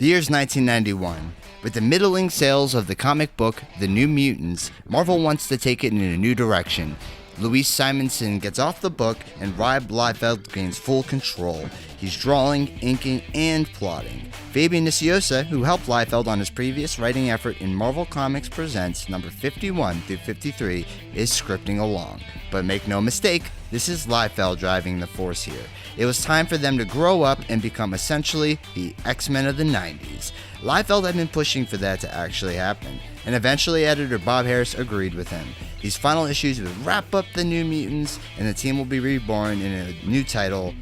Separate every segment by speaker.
Speaker 1: The year's 1991. With the middling sales of the comic book The New Mutants, Marvel wants to take it in a new direction. Louise Simonson gets off the book and Rob Liefeld gains full control. He's drawing, inking, and plotting. Fabian Nicieza, who helped Liefeld on his previous writing effort in Marvel Comics Presents number 51 through 53, is scripting along. But make no mistake, this is Liefeld driving the force here. It was time for them to grow up and become essentially the X-Men of the 90s. Liefeld had been pushing for that to actually happen, and eventually editor Bob Harris agreed with him. These final issues would wrap up the New Mutants, and the team will be reborn in a new title,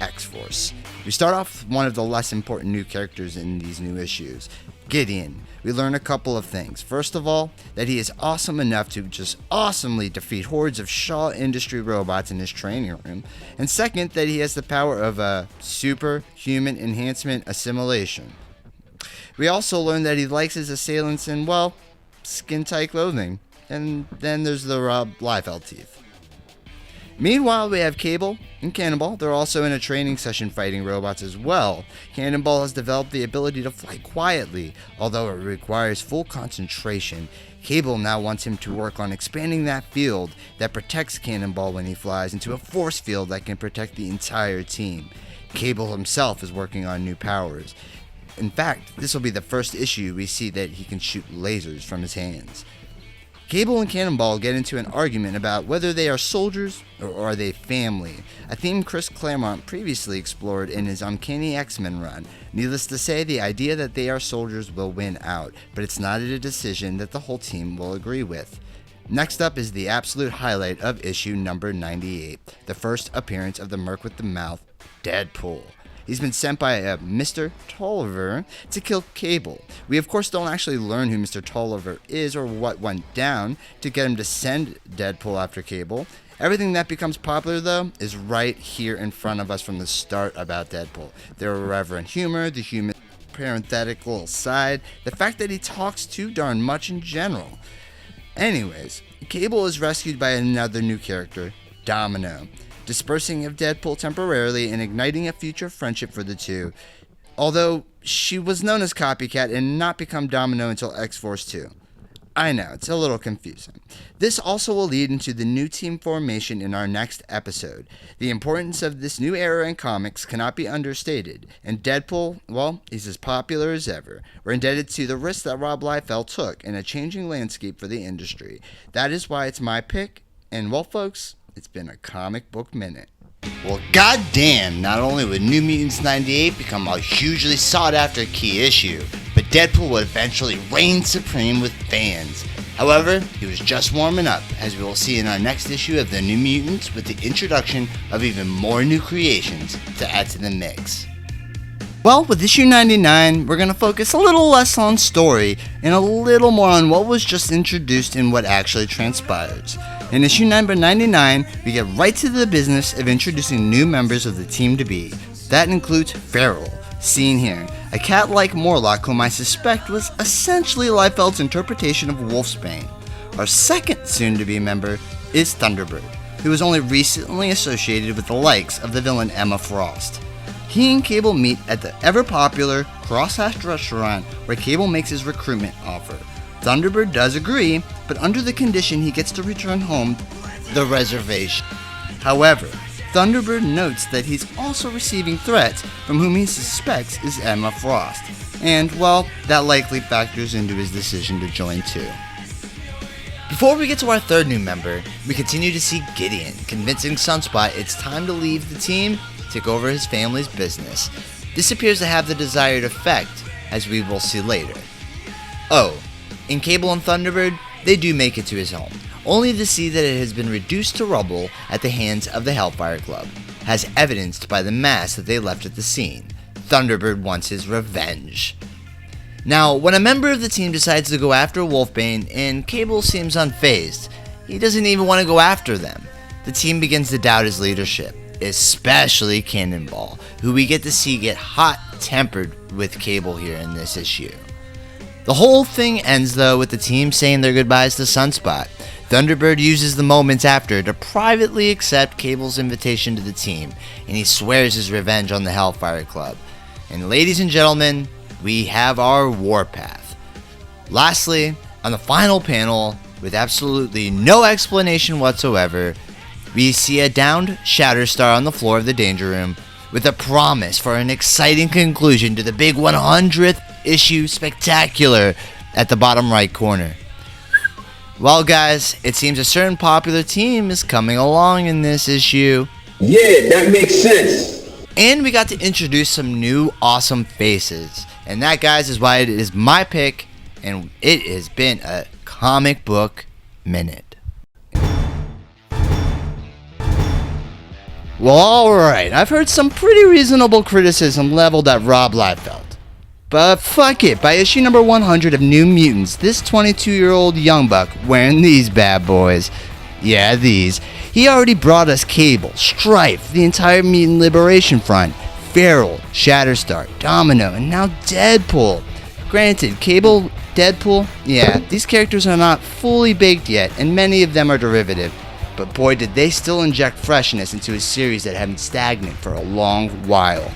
Speaker 1: X-Force. We start off with one of the less important new characters in these new issues, Gideon. We learn a couple of things. First of all, that he is awesome enough to just awesomely defeat hordes of Shaw Industry robots in his training room. And second, that he has the power of a superhuman enhancement assimilation. We also learn that he likes his assailants in, well, skin-tight clothing. And then there's the Rob Liefeld teeth. Meanwhile, we have Cable and Cannonball. They're also in a training session fighting robots as well. Cannonball has developed the ability to fly quietly, although it requires full concentration. Cable now wants him to work on expanding that field that protects Cannonball when he flies into a force field that can protect the entire team. Cable himself is working on new powers. In fact, this will be the first issue we see that he can shoot lasers from his hands. Cable and Cannonball get into an argument about whether they are soldiers or are they family, a theme Chris Claremont previously explored in his Uncanny X-Men run. Needless to say, the idea that they are soldiers will win out, but it's not a decision that the whole team will agree with. Next up is the absolute highlight of issue number 98, the first appearance of the Merc with the Mouth, Deadpool. He's been sent by Mr. Tolliver to kill Cable. We of course don't actually learn who Mr. Tolliver is or what went down to get him to send Deadpool after Cable. Everything that becomes popular though is right here in front of us from the start about Deadpool. Their irreverent humor, the human parenthetical side, the fact that he talks too darn much in general. Anyways, Cable is rescued by another new character, Domino, dispersing of Deadpool temporarily and igniting a future friendship for the two, although she was known as Copycat and not become Domino until X-Force 2. I know, it's a little confusing. This also will lead into the new team formation in our next episode. The importance of this new era in comics cannot be understated, and Deadpool, well, he's as popular as ever. We're indebted to the risk that Rob Liefeld took in a changing landscape for the industry. That is why it's my pick, and well folks, it's been a comic book minute. Well, goddamn, not only would New Mutants 98 become a hugely sought-after key issue, but Deadpool would eventually reign supreme with fans. However, he was just warming up, as we will see in our next issue of the New Mutants with the introduction of even more new creations to add to the mix. Well, with issue 99, we're going to focus a little less on story and a little more on what was just introduced and what actually transpires. In issue number 99, we get right to the business of introducing new members of the team to be. That includes Feral, seen here, a cat-like Morlock whom I suspect was essentially Liefeld's interpretation of Wolfsbane. Our second soon-to-be member is Thunderbird, who was only recently associated with the likes of the villain Emma Frost. He and Cable meet at the ever-popular Crosshatched restaurant where Cable makes his recruitment offer. Thunderbird does agree, but under the condition he gets to return home the reservation. However, Thunderbird notes that he's also receiving threats from whom he suspects is Emma Frost, and, well, that likely factors into his decision to join too. Before we get to our third new member, we continue to see Gideon convincing Sunspot it's time to leave the team, take over his family's business. This appears to have the desired effect, as we will see later. Oh, in Cable and Thunderbird, they do make it to his home, only to see that it has been reduced to rubble at the hands of the Hellfire Club, as evidenced by the mass that they left at the scene. Thunderbird wants his revenge. Now, when a member of the team decides to go after Wolfbane and Cable seems unfazed, he doesn't even want to go after them. The team begins to doubt his leadership, especially Cannonball, who we get to see get hot-tempered with Cable here in this issue. The whole thing ends though with the team saying their goodbyes to Sunspot. Thunderbird uses the moments after to privately accept Cable's invitation to the team, and he swears his revenge on the Hellfire Club. And ladies and gentlemen, we have our Warpath. Lastly, on the final panel, with absolutely no explanation whatsoever, we see a downed Shatterstar on the floor of the Danger Room with a promise for an exciting conclusion to the big 100th issue spectacular at the bottom right corner. Well guys, it seems a certain popular team is coming along in this issue.
Speaker 2: Yeah, that makes sense.
Speaker 1: And we got to introduce some new awesome faces. And that, guys, is why it is my pick, and it has been a comic book minute. Well, alright, I've heard some pretty reasonable criticism leveled at Rob Liefeld. But fuck it, by issue number 100 of New Mutants, this 22-year-old young buck wearing these bad boys, yeah, these, he already brought us Cable, Strife, the entire Mutant Liberation Front, Feral, Shatterstar, Domino, and now Deadpool. Granted, Cable, Deadpool, yeah, these characters are not fully baked yet, and many of them are derivative, but boy did they still inject freshness into a series that had been stagnant for a long while.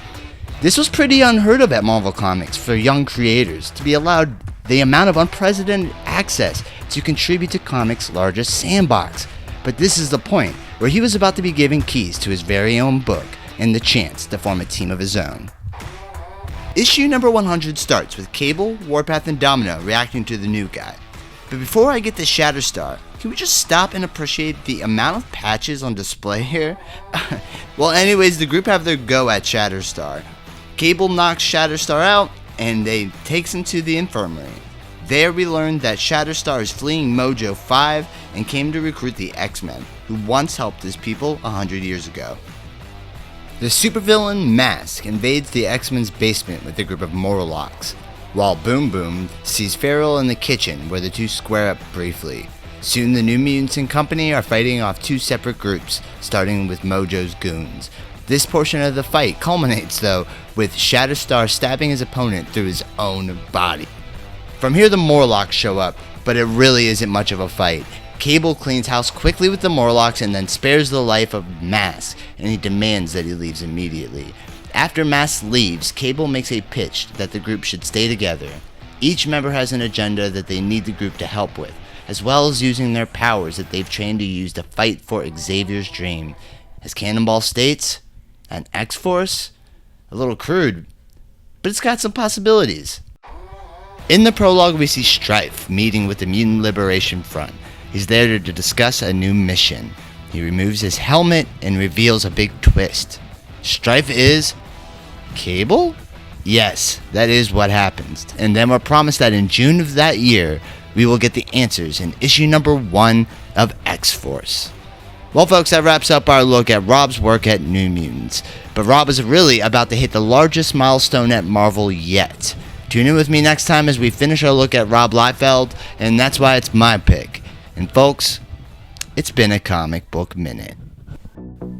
Speaker 1: This was pretty unheard of at Marvel Comics for young creators to be allowed the amount of unprecedented access to contribute to comics' largest sandbox. But this is the point where he was about to be given keys to his very own book and the chance to form a team of his own. Issue number 100 starts with Cable, Warpath, and Domino reacting to the new guy. But before I get to Shatterstar, can we just stop and appreciate the amount of patches on display here? Well, anyways, the group have their go at Shatterstar. Cable knocks Shatterstar out, and they takes him to the infirmary. There we learn that Shatterstar is fleeing Mojo 5 and came to recruit the X-Men, who once helped his people 100 years ago. The supervillain Mask invades the X-Men's basement with a group of Morlocks, while Boom Boom sees Feral in the kitchen where the two square up briefly. Soon the New Mutants and company are fighting off two separate groups, starting with Mojo's goons. This portion of the fight culminates, though, with Shatterstar stabbing his opponent through his own body. From here the Morlocks show up, but it really isn't much of a fight. Cable cleans house quickly with the Morlocks and then spares the life of Mask, and he demands that he leaves immediately. After Mask leaves, Cable makes a pitch that the group should stay together. Each member has an agenda that they need the group to help with, as well as using their powers that they've trained to use to fight for Xavier's dream. As Cannonball states, an X-Force? A little crude, but it's got some possibilities. In the prologue, we see Strife meeting with the Mutant Liberation Front. He's there to discuss a new mission. He removes his helmet and reveals a big twist. Strife is Cable? Yes, that is what happens. And then we're promised that in June of that year, we will get the answers in issue number 1 of X-Force. Well folks, that wraps up our look at Rob's work at New Mutants. But Rob is really about to hit the largest milestone at Marvel yet. Tune in with me next time as we finish our look at Rob Liefeld, and that's why it's my pick. And folks, it's been a comic book minute.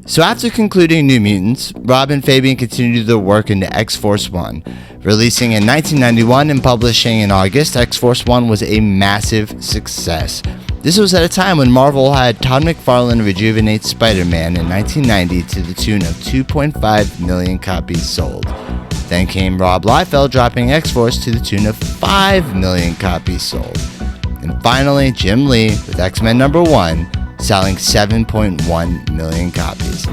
Speaker 1: So after concluding New Mutants, Rob and Fabian continued their work into X-Force 1. Releasing in 1991 and publishing in August, X-Force 1 was a massive success. This was at a time when Marvel had Todd McFarlane rejuvenate Spider-Man in 1990 to the tune of 2.5 million copies sold. Then came Rob Liefeld dropping X-Force to the tune of 5 million copies sold. And finally, Jim Lee with X-Men number 1, selling 7.1 million copies.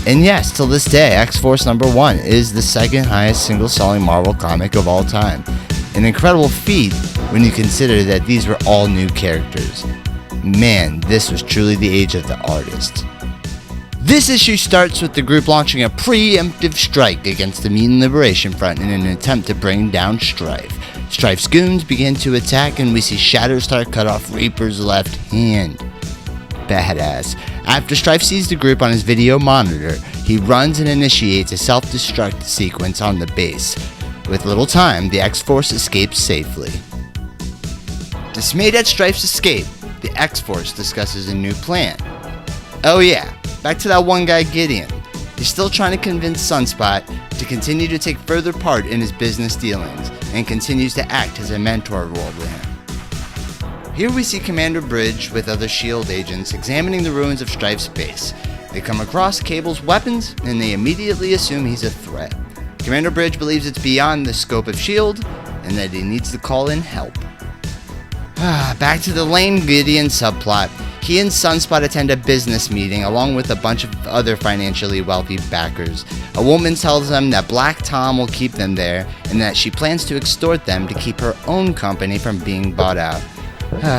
Speaker 1: And yes, till this day, X-Force number 1 is the second highest single-selling Marvel comic of all time. An incredible feat when you consider that these were all new characters. Man, this was truly the age of the artist. This issue starts with the group launching a preemptive strike against the Mutant Liberation Front in an attempt to bring down Strife. Strife's goons begin to attack and we see Shatterstar cut off Reaper's left hand. Badass. After Strife sees the group on his video monitor, he runs and initiates a self-destruct sequence on the base. With little time, the X-Force escapes safely. Dismayed at Strife's escape, the X-Force discusses a new plan. Oh yeah, back to that one guy Gideon. He's still trying to convince Sunspot to continue to take further part in his business dealings and continues to act as a mentor role to him. Here we see Commander Bridge with other S.H.I.E.L.D. agents examining the ruins of Strife's base. They come across Cable's weapons and they immediately assume he's a threat. Commander Bridge believes it's beyond the scope of S.H.I.E.L.D. and that he needs to call in help. Back to the Lane Gideon subplot. He and Sunspot attend a business meeting along with a bunch of other financially wealthy backers. A woman tells them that Black Tom will keep them there and that she plans to extort them to keep her own company from being bought out.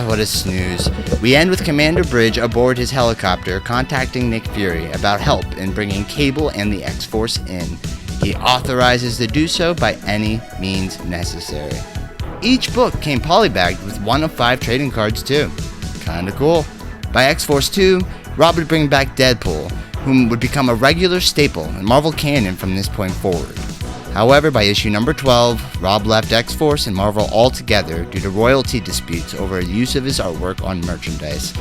Speaker 1: What a snooze. We end with Commander Bridge aboard his helicopter contacting Nick Fury about help in bringing Cable and the X-Force in. He authorizes to do so by any means necessary. Each book came polybagged with 1 of 5 trading cards too. Kinda cool. By X-Force 2, Rob would bring back Deadpool, whom would become a regular staple in Marvel canon from this point forward. However, by issue number 12, Rob left X-Force and Marvel altogether due to royalty disputes over use of his artwork on merchandise.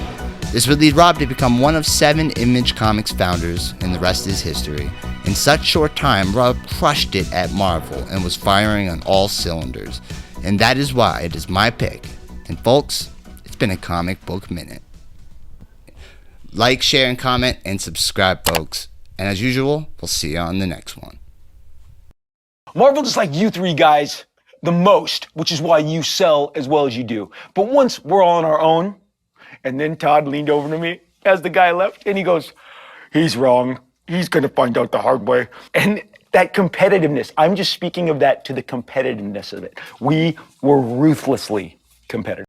Speaker 1: This would lead Rob to become one of 7 Image Comics founders, and the rest is history. In such short time, Rob crushed it at Marvel and was firing on all cylinders. And that is why it is my pick. And folks, it's been a comic book minute. Like, share, and comment, and subscribe, folks. And as usual, we'll see you on the next one.
Speaker 3: Marvel just like you 3 guys the most, which is why you sell as well as you do. But once we're all on our own, and then Todd leaned over to me as the guy left, and he goes, he's wrong. He's going to find out the hard way. And that competitiveness, I'm just speaking of that to the competitiveness of it. We were ruthlessly competitive.